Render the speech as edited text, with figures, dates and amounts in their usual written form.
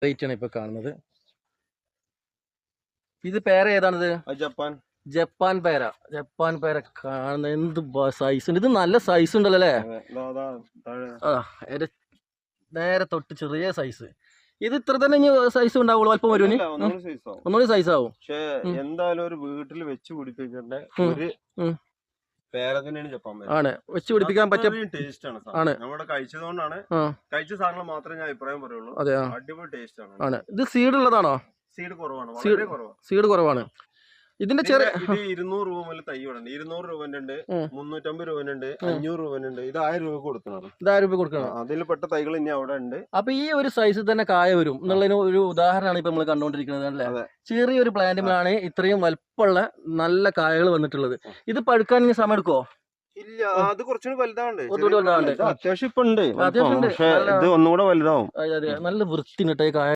Wait ആണ് ഇപ്പൊ കാണുന്നത്. ഇത് പേര ഏതാണിത്? ജപ്പാൻ പേര. ജപ്പാൻ പേര കാണുന്ന എന്ത് സൈസ് ഉണ്ട്! ഇത് നല്ല സൈസ് ഉണ്ടല്ലോ അല്ലേ? നേരെ തൊട്ട് ചെറിയ സൈസ്. ഇത് ഇത്ര തന്നെ ഇനി സൈസ് ഉണ്ടാവുള്ളൂ, അല്പം വരും, ഒന്നുകൂടി സൈസ് ആവും. പക്ഷെ എന്തായാലും ഒരു വീട്ടിൽ വെച്ച് പിടിപ്പിക്കേണ്ട ഒരു പേര തന്നെയാണ് ജപ്പാൻ പേര. ആണ്, വെച്ച് പിടിപ്പിക്കാൻ പറ്റിയ ടേസ്റ്റ് ആണ്. നമ്മുടെ കഴിച്ചതുകൊണ്ടാണ്, കഴിച്ച സാധനങ്ങൾ മാത്രമേ ഞാൻ അഭിപ്രായം പറയുള്ളൂ. അതെ, അടിപൊളി ടേസ്റ്റ് ആണ്. ആണ്. ഇത് സീഡ് ഉള്ളതാണോ? സീഡ് കുറവാണ്, സീഡ് കുറവാണ്. ഇതിന്റെ ചെറിയ ഇത് 200 രൂപ മുതൽ തൈ ഉണ്ട്. 200 രൂപന്റെ ഉണ്ട്, 350 രൂപന്റെ ഉണ്ട്, 500 രൂപന്റെ ഉണ്ട്. ഇത് 1000 രൂപ കൊടുക്കണം. ഇത് 1000 രൂപ കൊടുക്കണം. അതിൽ പെട്ട തൈകൾ ഇനി അവിടെ ഉണ്ട്. അപ്പൊ ഈ ഒരു സൈസിൽ തന്നെ കായ വരും എന്നുള്ളതിന് ഒരു ഉദാഹരണമാണ് ഇപ്പൊ നമ്മൾ കണ്ടുകൊണ്ടിരിക്കുന്നത് അല്ലേ? ചെറിയൊരു പ്ലാന്റിലാണ് ഇത്രയും വലുപ്പമുള്ള നല്ല കായകൾ വന്നിട്ടുള്ളത്. ഇത് പഴുക്കാൻ ഇനി സമയം എടുക്കുവോ? ഇല്ല, അത് കുറച്ചുകൂടി വലുതാവുണ്ട്. അത്യാവശ്യം ഇപ്പൊ ഉണ്ട്, പക്ഷെ ഇത് ഒന്നുകൂടെ വലുതാവും. നല്ല വൃത്തി കായ.